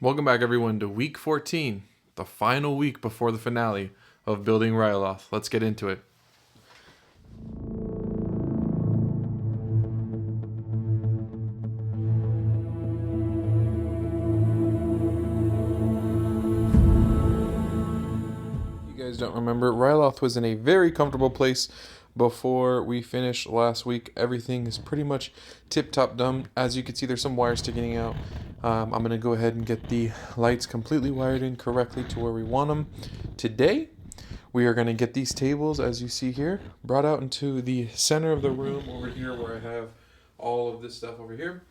Welcome back, everyone, to week 14, the final week before the finale of building Ryloth. Let's get into it. You guys don't remember, Ryloth was in a very comfortable place before we finished last week. Everything is pretty much tip-top done. As you can see, there's some wires sticking out. I'm going to go ahead and get the lights completely wired in correctly to where we want them. Today, we are going to get these tables, as you see here, brought out into the center of the room over here where I have all of this stuff over here.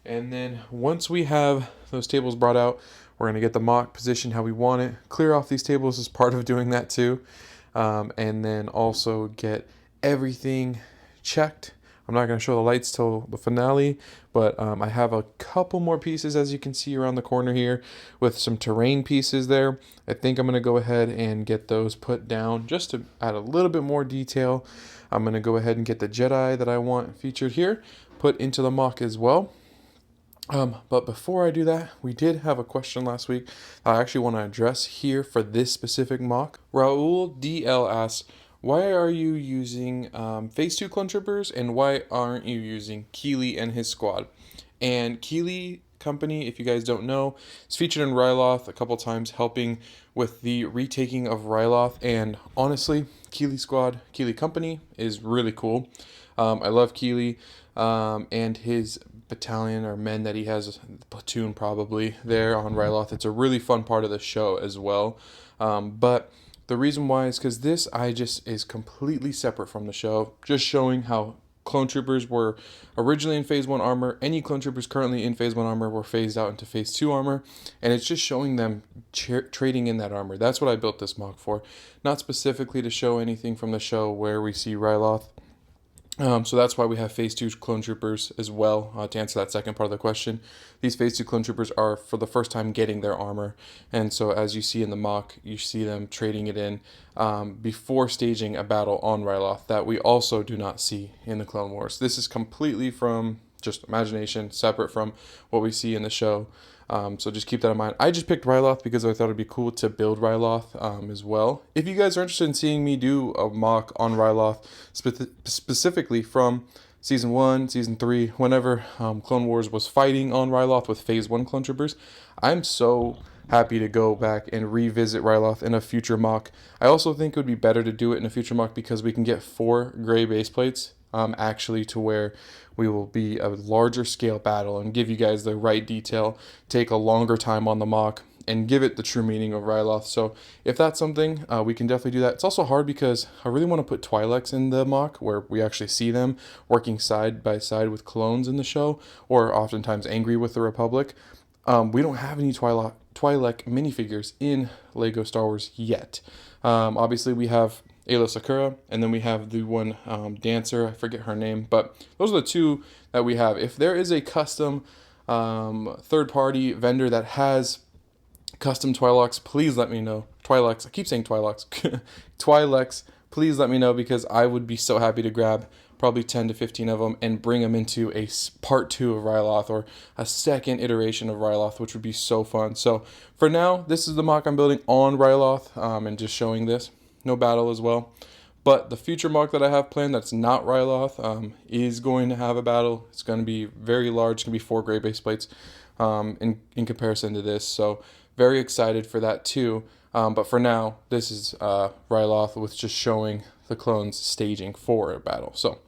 And then once we have those tables brought out, we're going to get the MOC positioned how we want it, clear off these tables as part of doing that too, and then also get everything checked. I'm not going to show the lights till the finale, but I have a couple more pieces, as you can see around the corner here, with some terrain pieces there. I think I'm going to go ahead and get those put down just to add a little bit more detail. I'm going to go ahead and get the Jedi that I want featured here put into the MOC as well. But before I do that, we did have a question last week I actually want to address here for this specific MOC. Raul DL asks, why are you using Phase 2 clone troopers, and why aren't you using Keeley and his squad? And Keeley Company, if you guys don't know, is featured in Ryloth a couple times, helping with the retaking of Ryloth. And honestly, Keeley Squad, Keeley Company is really cool. I love Keeley and his battalion or men that he has, platoon probably, there on Ryloth. It's a really fun part of the show as well. But the reason why is because this is completely separate from the show, just showing how clone troopers were originally in Phase 1 armor. Any clone troopers currently in Phase 1 armor were phased out into Phase 2 armor, and it's just showing them trading in that armor. That's what I built this MOC for, not specifically to show anything from the show where we see Ryloth. So that's why we have Phase 2 clone troopers as well, to answer that second part of the question. These Phase 2 clone troopers are for the first time getting their armor, and so as you see in the MOC, you see them trading it in before staging a battle on Ryloth that we also do not see in the Clone Wars. This is completely from just imagination, separate from what we see in the show. So just keep that in mind. I just picked Ryloth because I thought it'd be cool to build Ryloth as well. If you guys are interested in seeing me do a MOC on Ryloth, specifically from Season 1, Season 3, whenever Clone Wars was fighting on Ryloth with Phase 1 clone troopers, I'm so happy to go back and revisit Ryloth in a future MOC. I also think it would be better to do it in a future MOC because we can get 4 gray base plates actually to where we will be a larger scale battle and give you guys the right detail, take a longer time on the MOC, and give it the true meaning of Ryloth. So if that's something, we can definitely do that. It's also hard because I really want to put Twi'leks in the MOC where we actually see them working side by side with clones in the show, or oftentimes angry with the Republic. We don't have any Twi'lek minifigures in LEGO Star Wars yet. Obviously we have Ayla Sakura, and then we have the one dancer, I forget her name, but those are the two that we have. If there is a custom third-party vendor that has custom Twi'leks, please let me know. Twi'leks, I keep saying Twi'leks. Twi'leks, please let me know, because I would be so happy to grab probably 10 to 15 of them and bring them into a part 2 of Ryloth, or a second iteration of Ryloth, which would be so fun. So for now, this is the MOC I'm building on Ryloth, and just showing this. No battle as well. But the future MOC that I have planned that's not Ryloth is going to have a battle. It's going to be very large. It's going to be 4 gray base plates in comparison to this. So very excited for that too. But for now, this is Ryloth with just showing the clones staging for a battle. So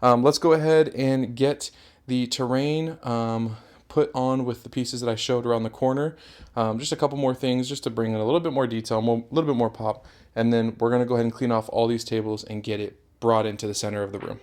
let's go ahead and get the terrain put on with the pieces that I showed around the corner. Just a couple more things just to bring in a little bit more detail, a little bit more pop. And then we're going to go ahead and clean off all these tables and get it brought into the center of the room.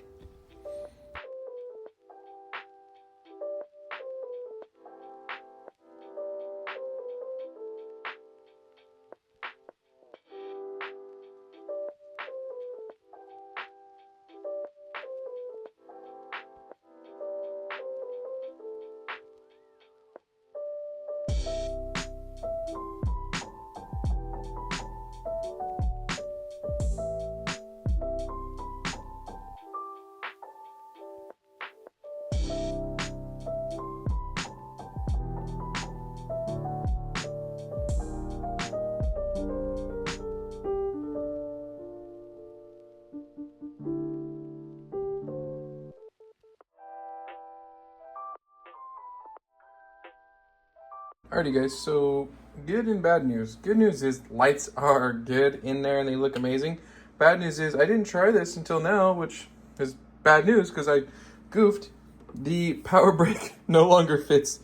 Alrighty guys, so good and bad news. Good news is lights are good in there and they look amazing. Bad news is I didn't try this until now, which is bad news because I goofed. The power brick no longer fits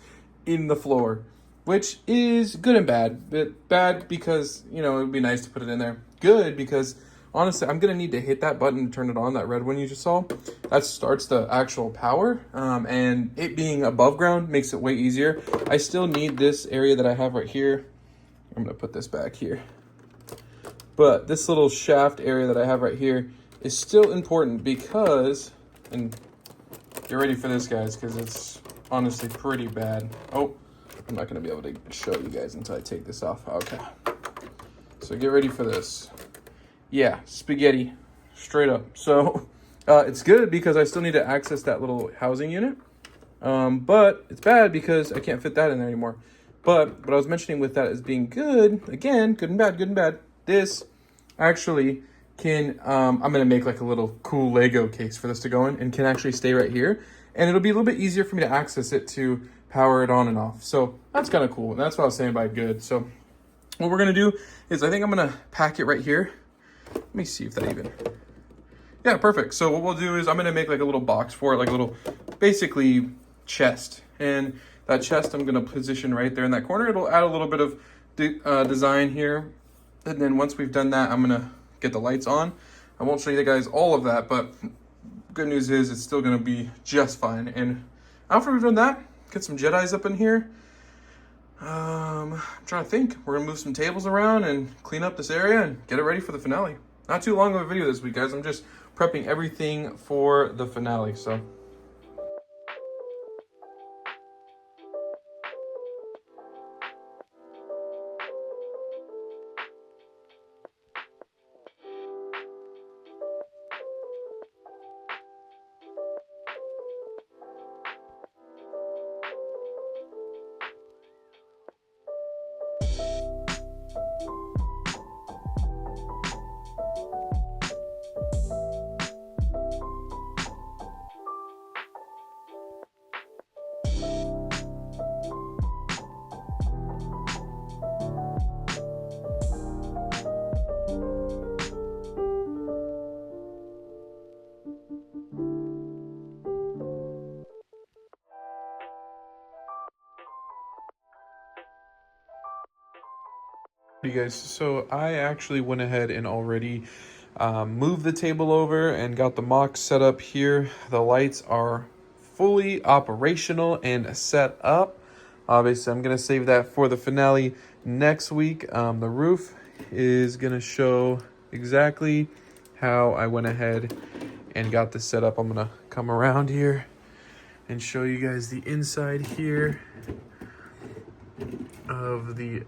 in the floor, which is good and bad. But bad because, you know, it would be nice to put it in there. Good because honestly, I'm gonna need to hit that button to turn it on, that red one you just saw. That starts the actual power, and it being above ground makes it way easier. I still need this area that I have right here. I'm gonna put this back here. But this little shaft area that I have right here is still important because, and get ready for this guys, because it's honestly pretty bad. Oh, I'm not gonna be able to show you guys until I take this off. Okay, so get ready for this. Yeah, spaghetti, straight up. So it's good because I still need to access that little housing unit. But it's bad because I can't fit that in there anymore. But what I was mentioning with that as being good, again, good and bad, good and bad. This actually can, I'm going to make like a little cool Lego case for this to go in and can actually stay right here. And it'll be a little bit easier for me to access it to power it on and off. So that's kind of cool. And that's what I was saying by good. So what we're going to do is I think I'm going to pack it right here. Let me see if that even, yeah, perfect. So what we'll do is I'm gonna make like a little box for it, like a little, basically chest. And that chest I'm gonna position right there in that corner. It'll add a little bit of design here. And then once we've done that, I'm gonna get the lights on. I won't show you guys all of that, but good news is it's still gonna be just fine. And after we've done that, get some Jedis up in here. I'm trying to think. We're gonna move some tables around and clean up this area and get it ready for the finale. Not too long of a video this week, guys. I'm just prepping everything for the finale, so. You guys, so I actually went ahead and already moved the table over and got the MOC set up here. The lights are fully operational and set up. Obviously, I'm going to save that for the finale next week. The roof is going to show exactly how I went ahead and got this set up. I'm going to come around here and show you guys the inside here of the,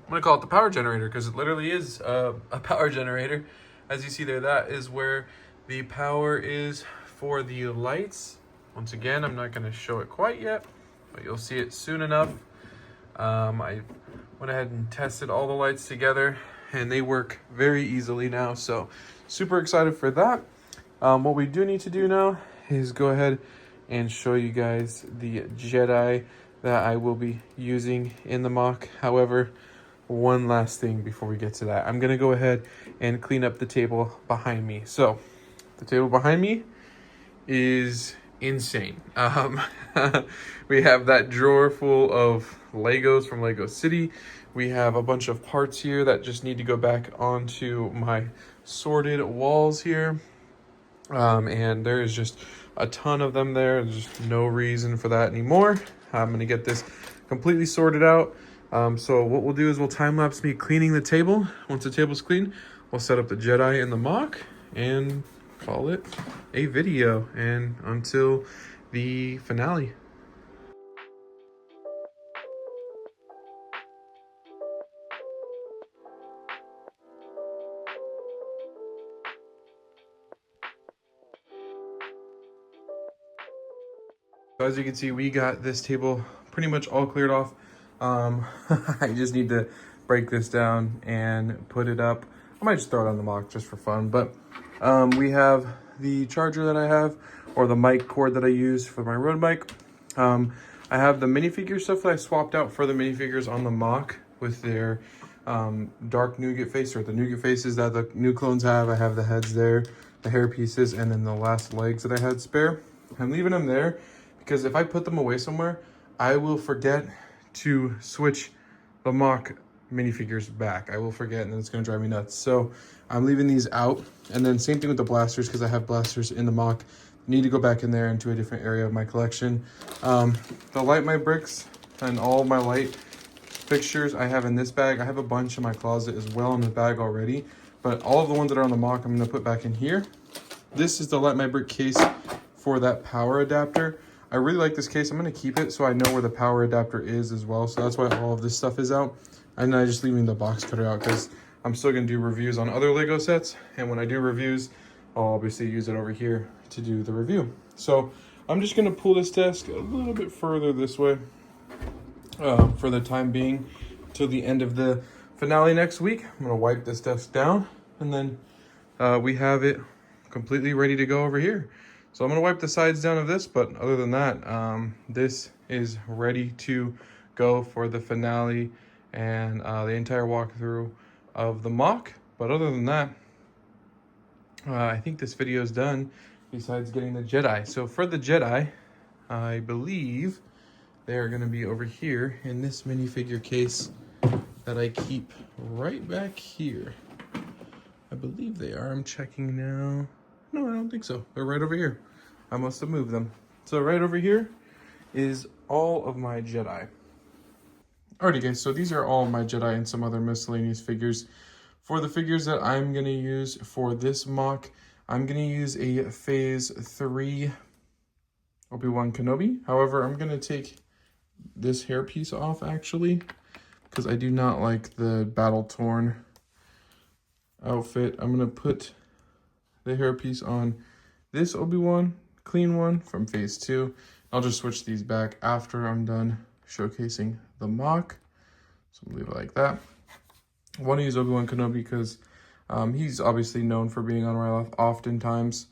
I'm gonna call it the power generator because it literally is a power generator. As you see there, that is where the power is for the lights. Once again, I'm not gonna show it quite yet, but you'll see it soon enough. I went ahead and tested all the lights together and they work very easily now. So super excited for that. What we do need to do now is go ahead and show you guys the Jedi that I will be using in the MOC. However, one last thing before we get to that. I'm gonna go ahead and clean up the table behind me. So the table behind me is insane. We have that drawer full of Legos from Lego City. We have a bunch of parts here that just need to go back onto my sorted walls here. And there is just a ton of them there. There's just no reason for that anymore. I'm gonna get this completely sorted out. So what we'll do is we'll time-lapse me cleaning the table. Once the table's clean, we'll set up the Jedi in the MOC and call it a video. And until the finale. So as you can see, we got this table pretty much all cleared off. I just need to break this down and put it up. I might just throw it on the MOC just for fun, but we have the charger that I have, or the mic cord that I use for my Rode mic. I have the minifigure stuff that I swapped out for the minifigures on the MOC with their dark nougat face, or the nougat faces that the new clones have. I have the heads there, the hair pieces, and then the last legs that I had spare. I'm leaving them there because if I put them away somewhere, I will forget to switch the MOC minifigures back. I will forget, and then it's going to drive me nuts. So I'm leaving these out. And then same thing with the blasters, because I have blasters in the MOC. Need to go back in there into a different area of my collection. The light my bricks and all my light fixtures I have in this bag. I have a bunch in my closet as well in the bag already, but all of the ones that are on the MOC I'm going to put back in here. This is the light my brick case for that power adapter. I really like this case. I'm going to keep it so I know where the power adapter is as well. So that's why all of this stuff is out. And I'm just leaving the box cutter out because I'm still going to do reviews on other Lego sets. And when I do reviews, I'll obviously use it over here to do the review. So I'm just going to pull this desk a little bit further this way for the time being till the end of the finale next week. I'm going to wipe this desk down, and then we have it completely ready to go over here. So I'm going to wipe the sides down of this, but other than that, this is ready to go for the finale and the entire walkthrough of the MOC. But other than that, I think this video is done, besides getting the Jedi. So for the Jedi, I believe they're going to be over here in this minifigure case that I keep right back here. I believe they are. I'm checking now. No, I don't think so. They're right over here. I must have moved them. So right over here is all of my Jedi. Alrighty guys, so these are all my Jedi and some other miscellaneous figures. For the figures that I'm going to use for this MOC, I'm going to use a Phase 3 Obi-Wan Kenobi. However, I'm going to take this hairpiece off actually, because I do not like the battle-torn outfit. I'm going to put the hairpiece on this Obi-Wan, clean one from Phase 2. I'll just switch these back after I'm done showcasing the MOC. So I'm going to leave it like that. I want to use Obi-Wan Kenobi because he's obviously known for being on Ryloth oftentimes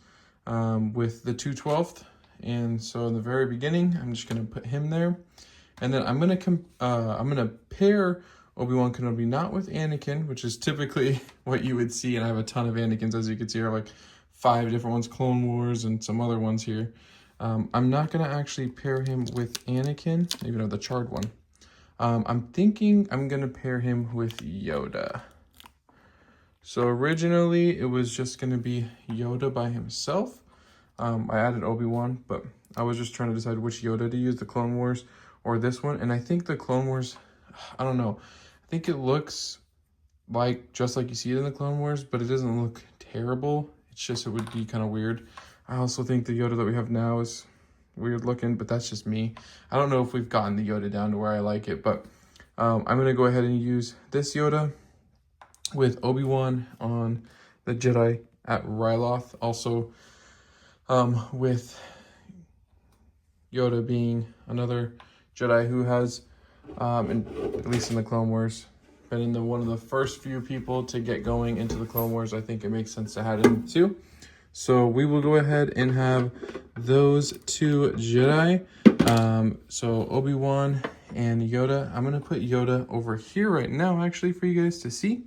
with the 212th. And so in the very beginning, I'm just going to put him there. And then I'm gonna pair Obi-Wan Kenobi not with Anakin, which is typically what you would see, and I have a ton of Anakins, as you can see, are like 5 different ones, Clone Wars and some other ones here. I'm not gonna actually pair him with Anakin, even though the charred one. I'm thinking I'm gonna pair him with Yoda. So originally it was just gonna be Yoda by himself. I added Obi-Wan, but I was just trying to decide which Yoda to use, the Clone Wars or this one. And I think the Clone Wars, I don't know. I think it looks like just like you see it in the Clone Wars, but it doesn't look terrible. It's just, it would be kind of weird. I also think the Yoda that we have now is weird looking, but that's just me. I don't know if we've gotten the Yoda down to where I like it, but I'm going to go ahead and use this Yoda with Obi-Wan on the Jedi at Ryloth. Also, with Yoda being another Jedi who has, at least in the Clone Wars, been in one of the first few people to get going into the Clone Wars. I think it makes sense to have him too. So we will go ahead and have those 2 Jedi. So Obi-Wan and Yoda. I'm going to put Yoda over here right now, actually, for you guys to see.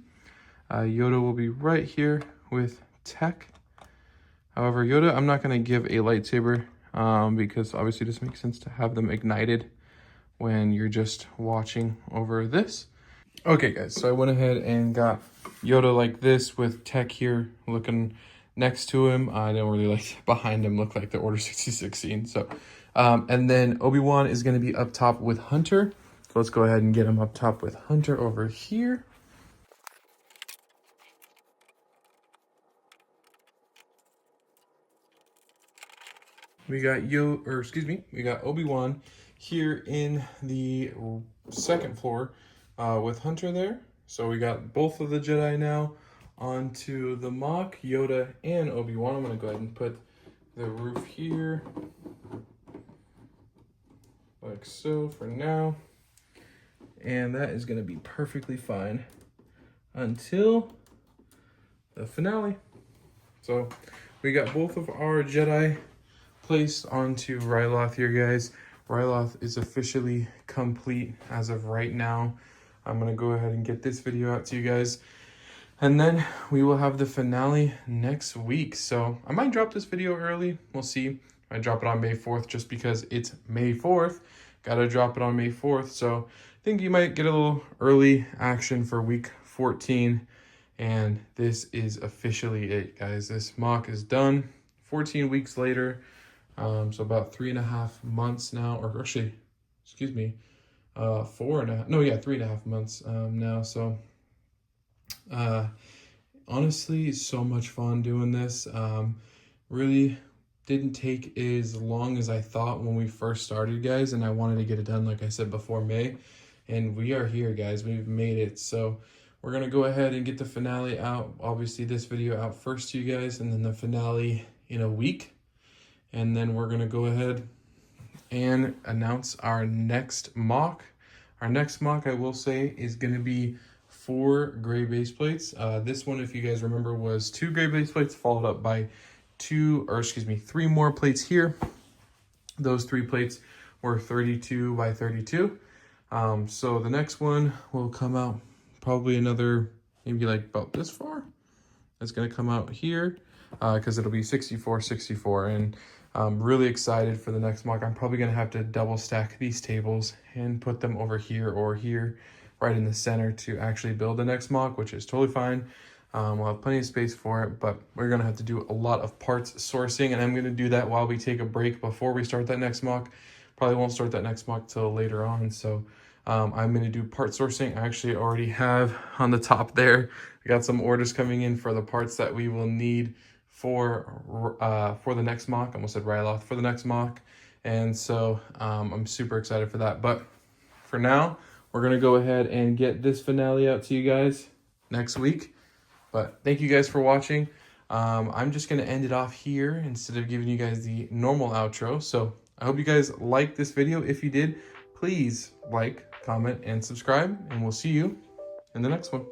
Yoda will be right here with Tech. However, Yoda, I'm not going to give a lightsaber because obviously it just makes sense to have them ignited when you're just watching over this. Okay, guys, so I went ahead and got Yoda like this with Tech here looking next to him. I don't really like behind him look like the Order 6016. So, and then Obi-Wan is going to be up top with Hunter. So let's go ahead and get him up top with Hunter over here. We got we got Obi-Wan here in the 2nd floor with Hunter there. So we got both of the Jedi now onto the MOC, Yoda and Obi-Wan. I'm going to go ahead and put the roof here like so for now. And that is going to be perfectly fine until the finale. So we got both of our Jedi placed onto Ryloth here, guys. Ryloth is officially complete as of right now. I'm going to go ahead and get this video out to you guys. And then we will have the finale next week. So I might drop this video early. We'll see. I drop it on May 4th just because it's May 4th. Got to drop it on May 4th. So I think you might get a little early action for week 14. And this is officially it, guys. This mock is done. 14 weeks later. So about 3.5 months now, or actually, excuse me, 3.5 months now. So honestly, so much fun doing this. Really didn't take as long as I thought when we first started, guys, and I wanted to get it done, like I said, before May, and we are here, guys. We've made it. So we're gonna go ahead and get the finale out. Obviously this video out first to you guys, and then the finale in a week. And then we're gonna go ahead and announce our next mock. Our next mock, I will say, is gonna be 4 gray base plates. This one, if you guys remember, was 2 gray base plates followed up by 3 more plates here. Those 3 plates were 32 by 32. So the next one will come out probably another, maybe like about this far. It's gonna come out here because it'll be 64, 64. And I'm really excited for the next mock. I'm probably gonna have to double stack these tables and put them over here or here, right in the center, to actually build the next mock, which is totally fine. We'll have plenty of space for it, but we're gonna have to do a lot of parts sourcing, and I'm gonna do that while we take a break before we start that next mock. Probably won't start that next mock till later on, so I'm gonna do part sourcing. I actually already have on the top there, I got some orders coming in for the parts that we will need for the next mock. I almost said Ryloth, for the next mock. And so I'm super excited for that. But for now, we're going to go ahead and get this finale out to you guys next week. But thank you guys for watching. I'm just going to end it off here instead of giving you guys the normal outro. So I hope you guys liked this video. If you did, please like, comment, and subscribe. And we'll see you in the next one.